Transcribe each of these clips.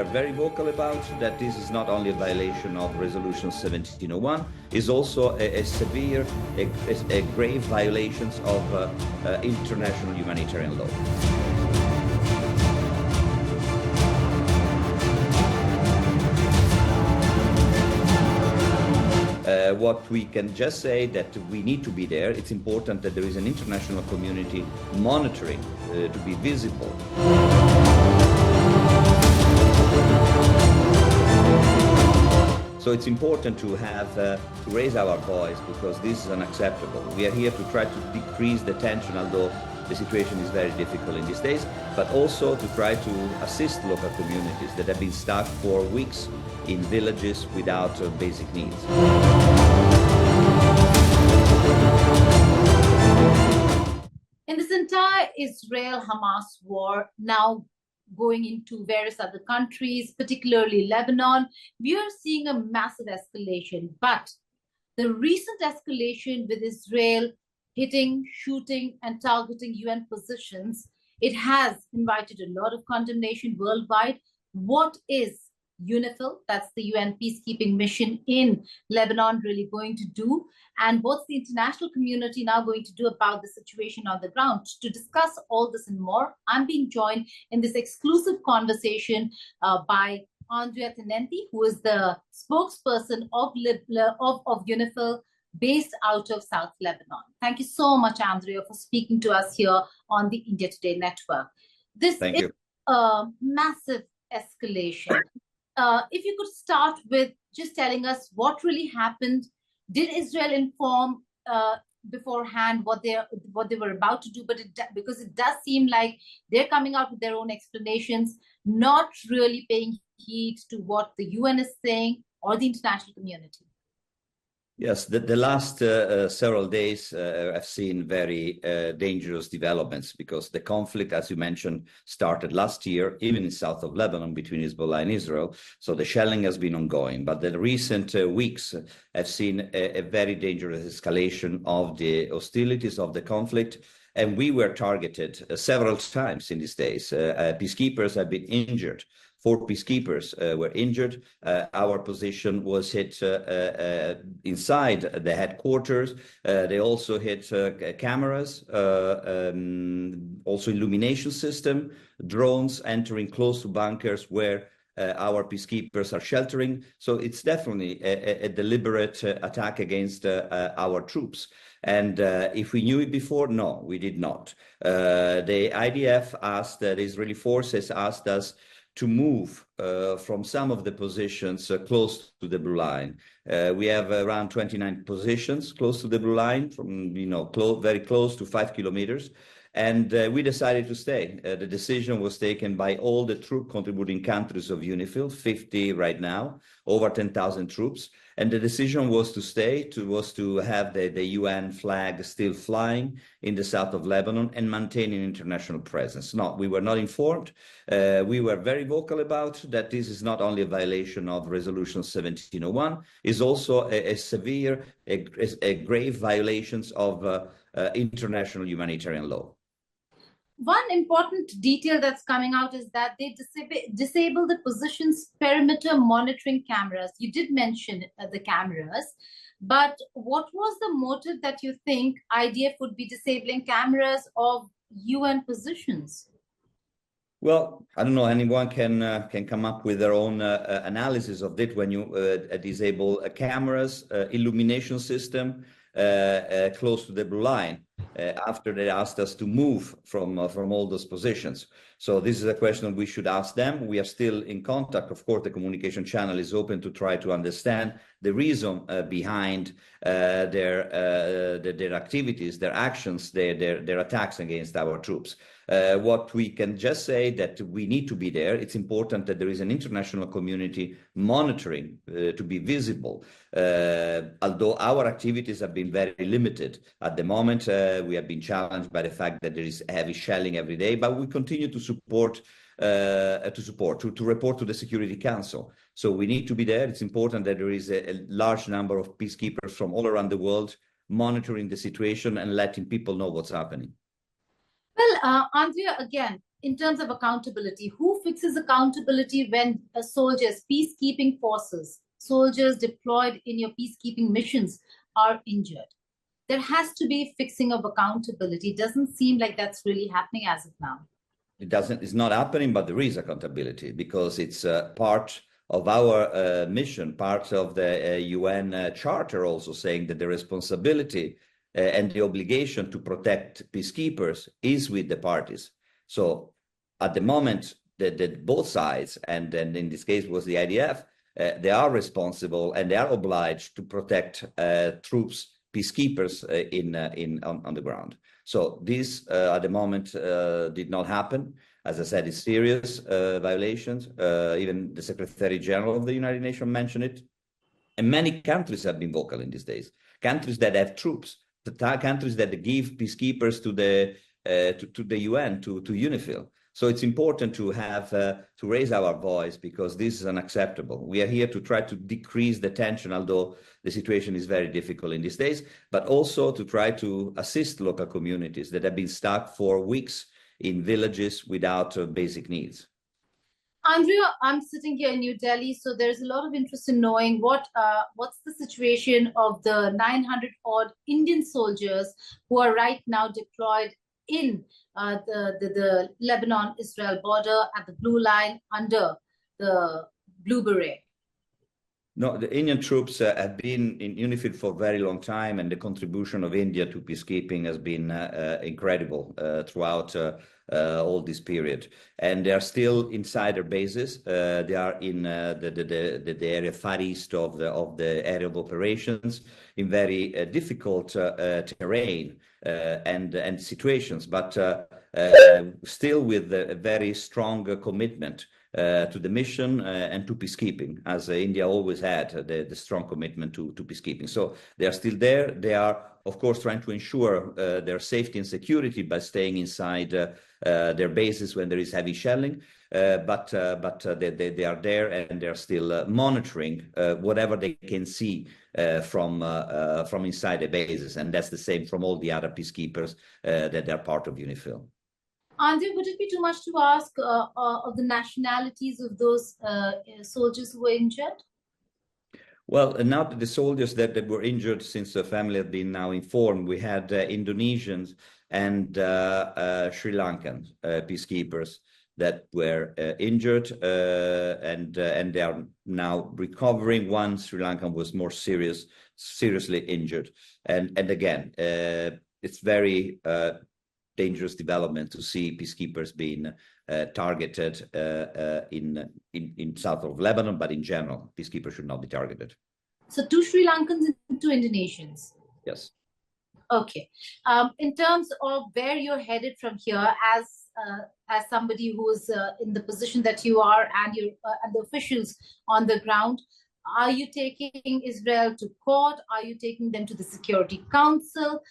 were very vocal about that this is not only a violation of Resolution 1701, is also a severe, a grave violations of international humanitarian law. What we can just say that we need to be there. It's important that there is an international community monitoring to be visible. So it's important to have to raise our voice because this is unacceptable. We are here to try to decrease the tension, although the situation is very difficult in these days, but also to try to assist local communities that have been stuck for weeks in villages without basic needs. In this entire Israel-Hamas war, now going into various other countries, particularly Lebanon, we are seeing a massive escalation. But the recent escalation with Israel hitting, shooting, and targeting UN positions, it has invited a lot of condemnation worldwide. What is UNIFIL, that's the UN Peacekeeping Mission in Lebanon, really going to do? And what's the international community now going to do about the situation on the ground? To discuss all this and more, I'm being joined in this exclusive conversation by Andrea Tenenti, who is the spokesperson of UNIFIL, based out of South Lebanon. Thank you so much, Andrea, for speaking to us here on the India Today network. This is a massive escalation. If you could start with just telling us what really happened. Did Israel inform beforehand what they were about to do? But because it does seem like they're coming out with their own explanations, not really paying heed to what the UN is saying or the international community. Yes, the last several days have seen very dangerous developments because the conflict, as you mentioned, started last year, even in south of Lebanon between Hezbollah and Israel. So the shelling has been ongoing. But the recent weeks have seen a very dangerous escalation of the hostilities of the conflict. And we were targeted several times in these days. Peacekeepers have been injured. 4 peacekeepers were injured. Our position was hit inside the headquarters. They also hit cameras, also illumination system, drones entering close to bunkers where our peacekeepers are sheltering. So it's definitely a deliberate attack against our troops. And if we knew it before, no, we did not. The IDF asked, the Israeli forces asked us to move from some of the positions close to the blue line. We have around 29 positions close to the blue line, from very close to 5 kilometers. And we decided to stay. The decision was taken by all the troop contributing countries of UNIFIL, 50 right now, over 10,000 troops. And the decision was to stay, was to have the UN flag still flying in the south of Lebanon and maintain an international presence. No, we were not informed. We were very vocal about that this is not only a violation of Resolution 1701, is also a severe, a grave violations of international humanitarian law. One important detail that's coming out is that they disable the position's perimeter monitoring cameras. You did mention the cameras, but what was the motive that you think IDF would be disabling cameras of UN positions? Well, I don't know, anyone can come up with their own analysis of it when you disable cameras, illumination system close to the blue line. After they asked us to move from all those positions. So this is a question we should ask them. We are still in contact. Of course, the communication channel is open to try to understand the reason behind their activities, their actions, their attacks against our troops. What we can just say that we need to be there. It's important that there is an international community monitoring to be visible. Although our activities have been very limited at the moment, we have been challenged by the fact that there is heavy shelling every day, but we continue to report to the Security Council. So we need to be there. It's important that there is a large number of peacekeepers from all around the world monitoring the situation and letting people know what's happening. Well, Andrea, again, in terms of accountability, who fixes accountability when soldiers, peacekeeping forces, soldiers deployed in your peacekeeping missions are injured? There has to be fixing of accountability. It doesn't seem like that's really happening as of now. It's not happening, but there is accountability because it's part of our mission, part of the UN Charter also saying that the responsibility and the obligation to protect peacekeepers is with the parties. So at the moment that both sides, and in this case was the IDF, they are responsible and they are obliged to protect troops, peacekeepers on the ground. So this at the moment did not happen. As I said, it's serious violations. Even the Secretary General of the United Nations mentioned it. And many countries have been vocal in these days. Countries that have troops, countries that give peacekeepers to the UN, to UNIFIL. So it's important to have to raise our voice because this is unacceptable. We are here to try to decrease the tension, although the situation is very difficult in these days, but also to try to assist local communities that have been stuck for weeks in villages without basic needs. Andrea, I'm sitting here in New Delhi, so there's a lot of interest in knowing what's the situation of the 900 odd Indian soldiers who are right now deployed in the Lebanon-Israel border at the Blue Line under the Blue Beret. No, the Indian troops have been in UNIFIL for a very long time, and the contribution of India to peacekeeping has been incredible throughout all this period. And they are still inside their bases. They are in the area far east of the area of operations in very difficult terrain and situations, but still with a very strong commitment to the mission and to peacekeeping, as India always had the strong commitment to peacekeeping. So they are still there. They are, of course, trying to ensure their safety and security by staying inside their bases when there is heavy shelling. But they are there and they are still monitoring whatever they can see from inside the bases. And that's the same from all the other peacekeepers that are part of UNIFIL. Andrea, would it be too much to ask of the nationalities of those soldiers who were injured? Well, now the soldiers that were injured, since the family had been now informed, we had Indonesians and Sri Lankan peacekeepers that were injured, and they are now recovering. One Sri Lankan was more seriously injured, and again, it's very dangerous development to see peacekeepers being targeted in south of Lebanon, but in general, peacekeepers should not be targeted. So 2 Sri Lankans and 2 Indonesians. Yes. Okay. In terms of where you're headed from here, as somebody who is in the position that you are, and the officials on the ground, are you taking Israel to court? Are you taking them to the Security Council?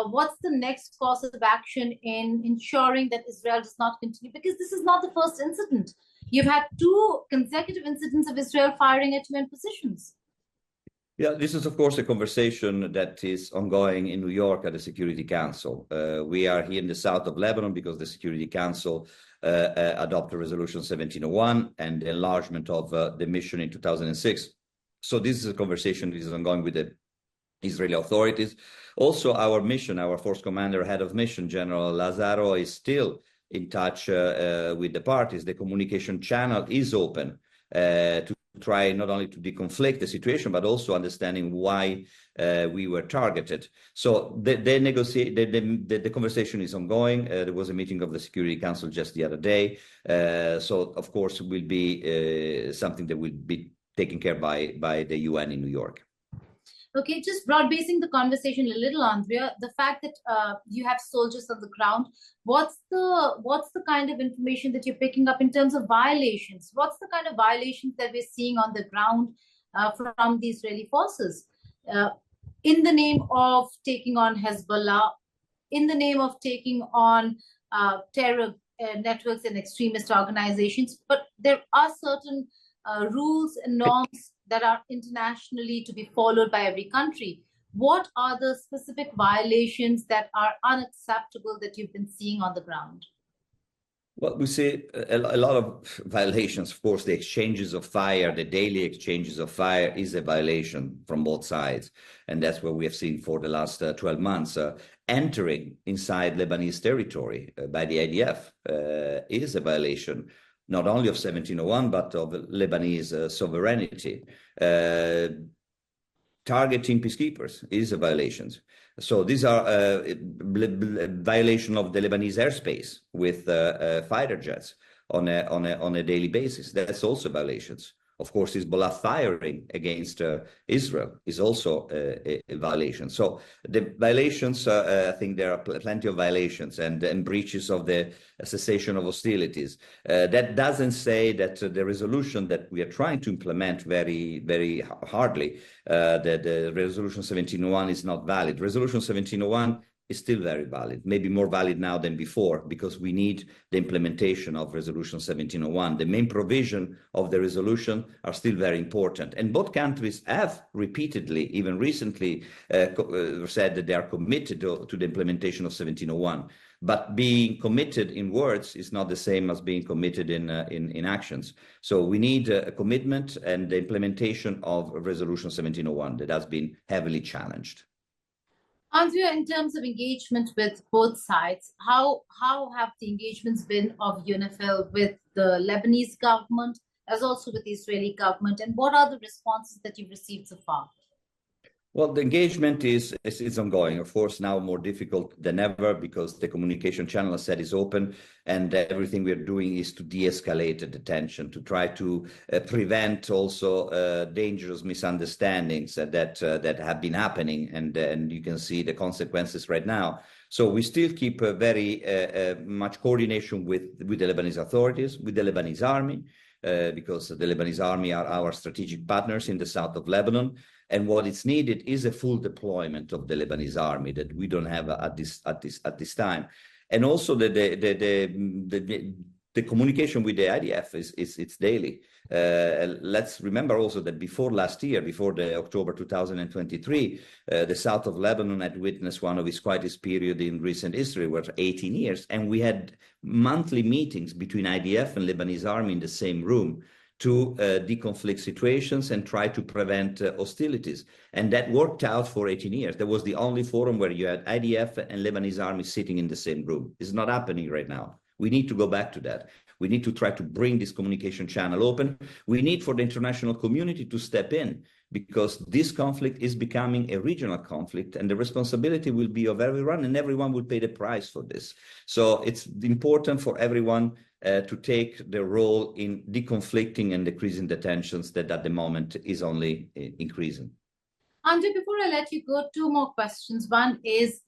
What's the next course of action in ensuring that Israel does not continue? Because this is not the first incident. You've had 2 consecutive incidents of Israel firing at UN positions. Yeah, this is, of course, a conversation that is ongoing in New York at the Security Council. We are here in the south of Lebanon because the Security Council adopted Resolution 1701 and the enlargement of the mission in 2006. So this is a conversation that is ongoing with the Israeli authorities. Also, our mission, our force commander, head of mission, General Lazaro, is still in touch with the parties. The communication channel is open to try not only to deconflict the situation, but also understanding why we were targeted. So the conversation is ongoing. There was a meeting of the Security Council just the other day. So, of course, it will be something that will be taken care by the UN in New York. Okay, just broad-basing the conversation a little, Andrea, the fact that you have soldiers on the ground, what's the kind of information that you're picking up in terms of violations? What's the kind of violations that we're seeing on the ground from the Israeli forces? In the name of taking on Hezbollah, in the name of taking on terror networks and extremist organizations, but there are certain rules and norms that are internationally to be followed by every country. What are the specific violations that are unacceptable that you've been seeing on the ground? Well, we see a lot of violations. Of course, the exchanges of fire, the daily exchanges of fire is a violation from both sides. And that's what we have seen for the last 12 months. Entering inside Lebanese territory by the IDF is a violation, not only of 1701, but of Lebanese sovereignty. Targeting peacekeepers is a violation. So these are violation of the Lebanese airspace with fighter jets on a daily basis. That's also violations. Of course, Hezbollah firing against Israel is also a violation. So the violations, I think there are plenty of violations and breaches of the cessation of hostilities. That doesn't say that the resolution that we are trying to implement very, very hardly, that the resolution 1701 is not valid. Resolution 1701 is still very valid, maybe more valid now than before, because we need the implementation of Resolution 1701. The main provision of the resolution are still very important. And both countries have repeatedly, even recently, said that they are committed to the implementation of 1701. But being committed in words is not the same as being committed in actions. So we need a commitment and the implementation of Resolution 1701 that has been heavily challenged. Andrea, in terms of engagement with both sides, how have the engagements been of UNIFIL with the Lebanese government as also with the Israeli government, and what are the responses that you've received so far? Well, the engagement is ongoing. Of course, now more difficult than ever because the communication channel, as said, is open, and everything we're doing is to de-escalate the tension, to try to prevent also dangerous misunderstandings that have been happening, and you can see the consequences right now. So we still keep a very much coordination with the Lebanese authorities, with the Lebanese army, because the Lebanese army are our strategic partners in the south of Lebanon. And what is needed is a full deployment of the Lebanese army that we don't have at this time. And also the communication with the IDF it's daily. Let's remember also that before last year, before the October 2023, the south of Lebanon had witnessed one of its quietest period in recent history, was 18 years, and we had monthly meetings between IDF and Lebanese army in the same room to deconflict situations and try to prevent hostilities. And that worked out for 18 years. That was the only forum where you had IDF and Lebanese army sitting in the same room. It's not happening right now. We need to go back to that. We need to try to bring this communication channel open. We need for the international community to step in, because this conflict is becoming a regional conflict, and the responsibility will be of everyone, and everyone will pay the price for this. So it's important for everyone to take the role in deconflicting and decreasing the tensions that at the moment is only increasing. Andrea, before I let you go, two more questions. One is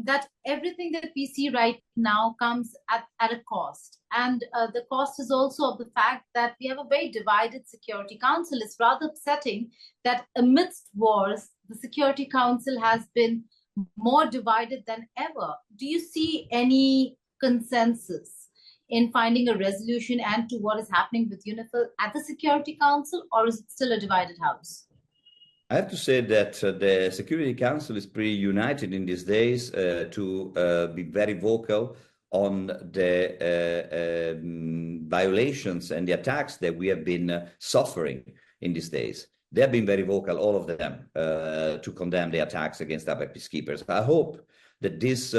that everything that we see right now comes at a cost. And the cost is also of the fact that we have a very divided Security Council. It's rather upsetting that amidst wars, the Security Council has been more divided than ever. Do you see any consensus in finding a resolution and to what is happening with UNIFIL at the Security Council, or is it still a divided house? I have to say that the Security Council is pretty united in these days to be very vocal on the violations and the attacks that we have been suffering in these days. They have been very vocal, all of them, to condemn the attacks against our peacekeepers. I hope that this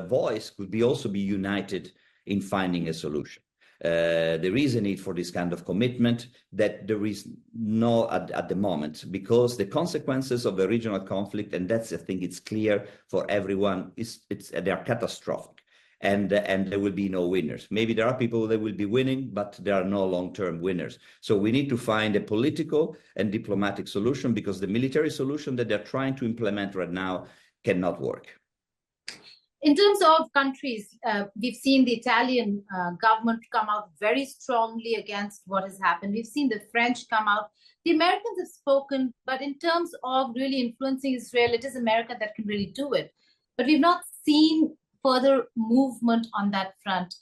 voice could also be united in finding a solution. There is a need for this kind of commitment that there is no at the moment, because the consequences of the regional conflict, and that's, I think it's clear for everyone, they are catastrophic, and there will be no winners. Maybe there are people that will be winning, but there are no long-term winners. So we need to find a political and diplomatic solution, because the military solution that they're trying to implement right now cannot work. In terms of countries, we've seen the Italian government come out very strongly against what has happened. We've seen the French come out. The Americans have spoken, but in terms of really influencing Israel, it is America that can really do it. But we've not seen further movement on that front.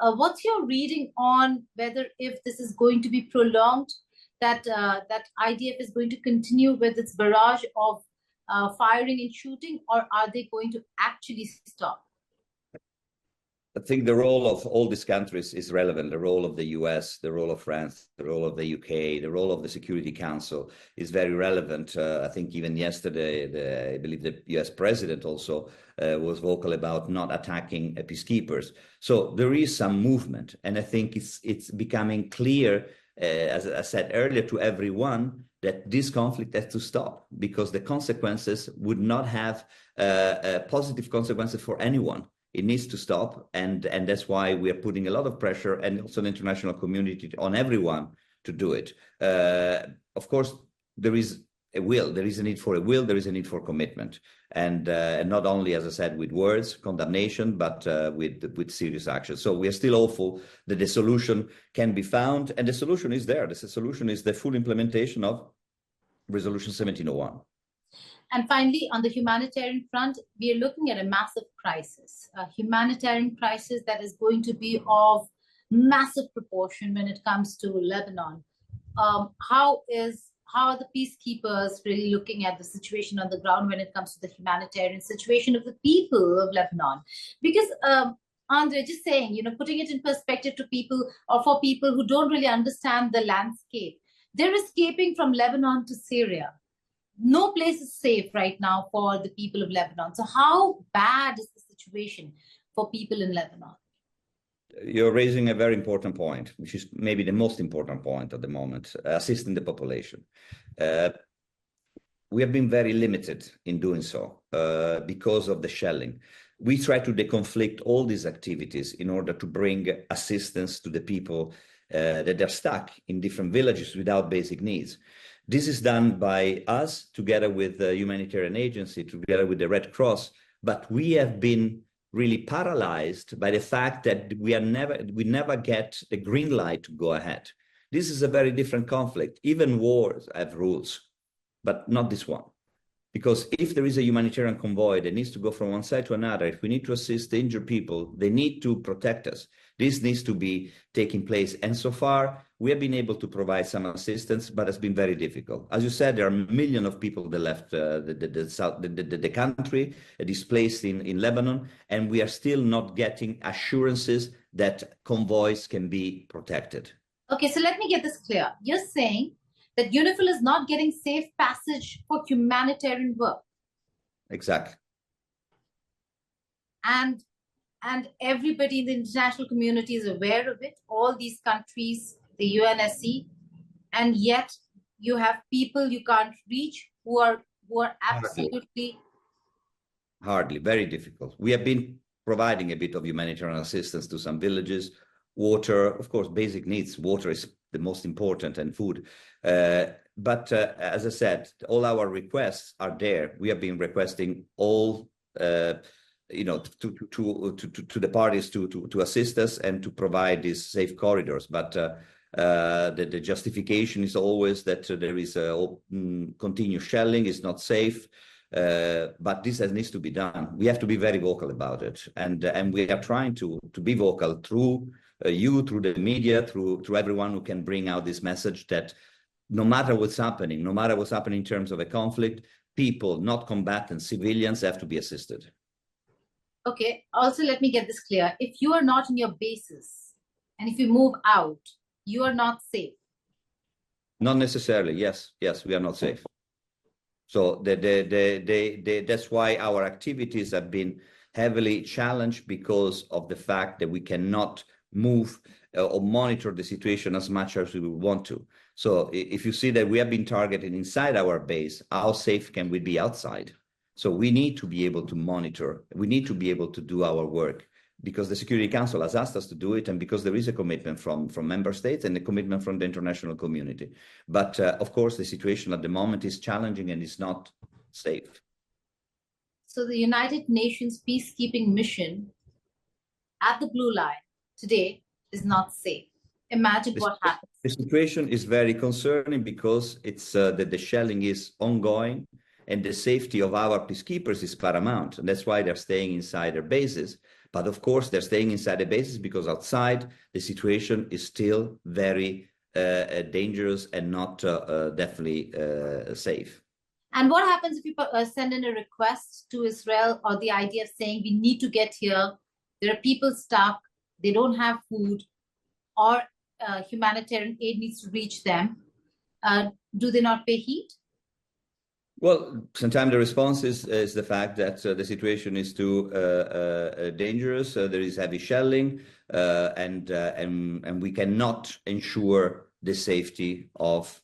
What's your reading on whether, if this is going to be prolonged, that IDF is going to continue with its barrage of firing and shooting, or are they going to actually stop? I think the role of all these countries is relevant. The role of the US, the role of France, the role of the UK, the role of the Security Council is very relevant. I think even yesterday, I believe the US president also was vocal about not attacking peacekeepers. So there is some movement, and I think it's becoming clear, as I said earlier, to everyone that this conflict has to stop, because the consequences would not have positive consequences for anyone. It needs to stop, and that's why we are putting a lot of pressure, and also the international community, on everyone to do it. Of course, there is a will. There is a need for a will. There is a need for commitment, and not only, as I said, with words, condemnation, but with serious action. So we are still hopeful that the solution can be found, and the solution is there. The solution is the full implementation of Resolution 1701. And finally, on the humanitarian front, we are looking at a massive crisis, a humanitarian crisis that is going to be of massive proportion when it comes to Lebanon. How are the peacekeepers really looking at the situation on the ground when it comes to the humanitarian situation of the people of Lebanon? Because, Andrea, just saying, putting it in perspective to people, or for people who don't really understand the landscape, they're escaping from Lebanon to Syria. No place is safe right now for the people of Lebanon. So how bad is the situation for people in Lebanon? You're raising a very important point, which is maybe the most important point at the moment, assisting the population. We have been very limited in doing so because of the shelling. We try to deconflict all these activities in order to bring assistance to the people that are stuck in different villages without basic needs. This is done by us, together with the humanitarian agency, together with the Red Cross, but we have been really paralyzed by the fact that we never get the green light to go ahead. This is a very different conflict. Even wars have rules, but not this one. Because if there is a humanitarian convoy that needs to go from one side to another, if we need to assist the injured people, they need to protect us. This needs to be taking place. And so far, we have been able to provide some assistance, but it's been very difficult. As you said, there are millions of people that left the country, displaced in Lebanon, and we are still not getting assurances that convoys can be protected. Okay, so let me get this clear. You're saying that UNIFIL is not getting safe passage for humanitarian work. Exactly. And everybody in the international community is aware of it, all these countries, the UNSC, and yet you have people you can't reach who are absolutely... Hardly, very difficult. We have been providing a bit of humanitarian assistance to some villages, water, of course, basic needs. Water is the most important, and food. But as I said, all our requests are there. We have been requesting all, to the parties to assist us and to provide these safe corridors. But the justification is always that there is a continuous shelling, is not safe. But this needs to be done. We have to be very vocal about it, and we are trying to be vocal through through the media, through everyone who can bring out this message that no matter what's happening in terms of a conflict, people, not combatants, civilians, have to be assisted. Okay. Also, let me get this clear. If you are not in your bases, and if you move out, you are not safe. Not necessarily. Yes, we are not safe. So that's why our activities have been heavily challenged, because of the fact that we cannot move or monitor the situation as much as we would want to. So if you see that we have been targeted inside our base, how safe can we be outside? So we need to be able to monitor. We need to be able to do our work, because the Security Council has asked us to do it, and because there is a commitment from member states and a commitment from the international community. But of course, the situation at the moment is challenging and is not safe. So the United Nations Peacekeeping Mission at the Blue Line today is not safe. Imagine what happens. The situation is very concerning, because it's that the shelling is ongoing, and the safety of our peacekeepers is paramount. And that's why they're staying inside their bases. But of course, they're staying inside the bases because outside the situation is still very dangerous and not definitely safe. And what happens if you send in a request to Israel or the IDF saying we need to get here There are people stuck, they don't have food, or humanitarian aid needs to reach them. Do they not pay heed? Well, sometimes the response is the fact that the situation is too dangerous. There is heavy shelling, and we cannot ensure the safety of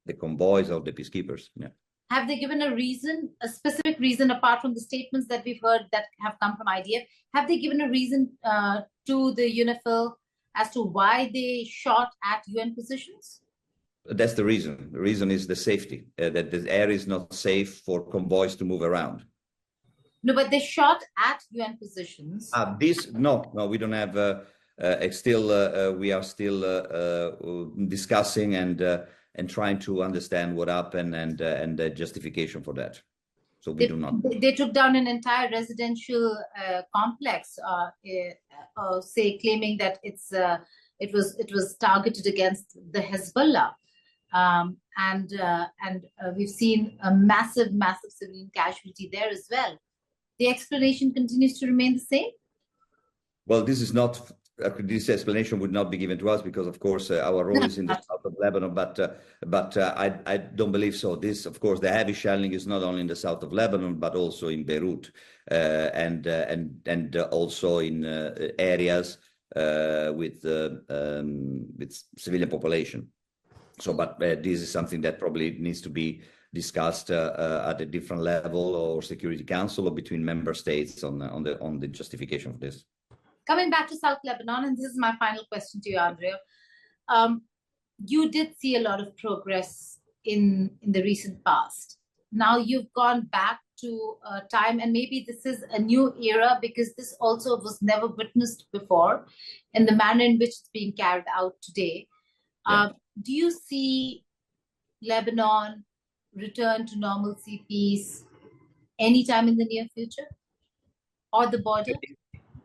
the convoys of the peacekeepers. Yeah. Have they given a reason, a specific reason, apart from the statements that we've heard that have come from IDF? Have they given a reason to the UNIFIL as to why they shot at UN positions? That's the reason. The reason is the safety, that the air is not safe for convoys to move around. No, but they shot at UN positions. No, we don't have. We are still discussing and trying to understand what happened and the justification for that. So we do not. They took down an entire residential complex, say claiming that it was targeted against the Hezbollah, and we've seen a massive civilian casualty there as well. The explanation continues to remain the same. Well, this is not. This explanation would not be given to us because, of course, our role is in the south of Lebanon. But I don't believe so. This, of course, the heavy shelling is not only in the south of Lebanon but also in Beirut and also in areas with civilian population. So, but this is something that probably needs to be discussed at a different level or Security Council or between member states on the justification of this. Coming back to South Lebanon, and this is my final question to you, Andrea. You did see a lot of progress in the recent past. Now you've gone back to a time, and maybe this is a new era because this also was never witnessed before in the manner in which it's being carried out today. Yeah. Do you see Lebanon return to normalcy, peace, anytime in the near future, or the border?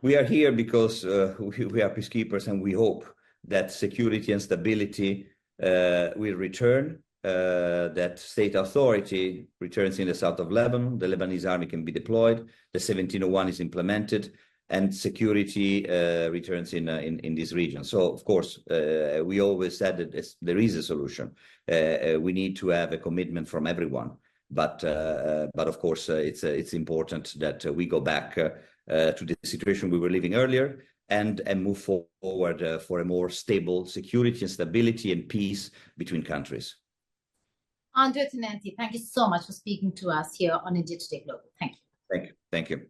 We are here because we are peacekeepers, and we hope that security and stability will return, that state authority returns in the south of Lebanon, the Lebanese army can be deployed, the 1701 is implemented, and security returns in this region. So, of course, we always said that there is a solution. We need to have a commitment from everyone. But of course, it's important that we go back to the situation we were living earlier and move forward for a more stable security and stability and peace between countries. Andrea Tenenti, thank you so much for speaking to us here on India Today Global. Thank you. Thank you.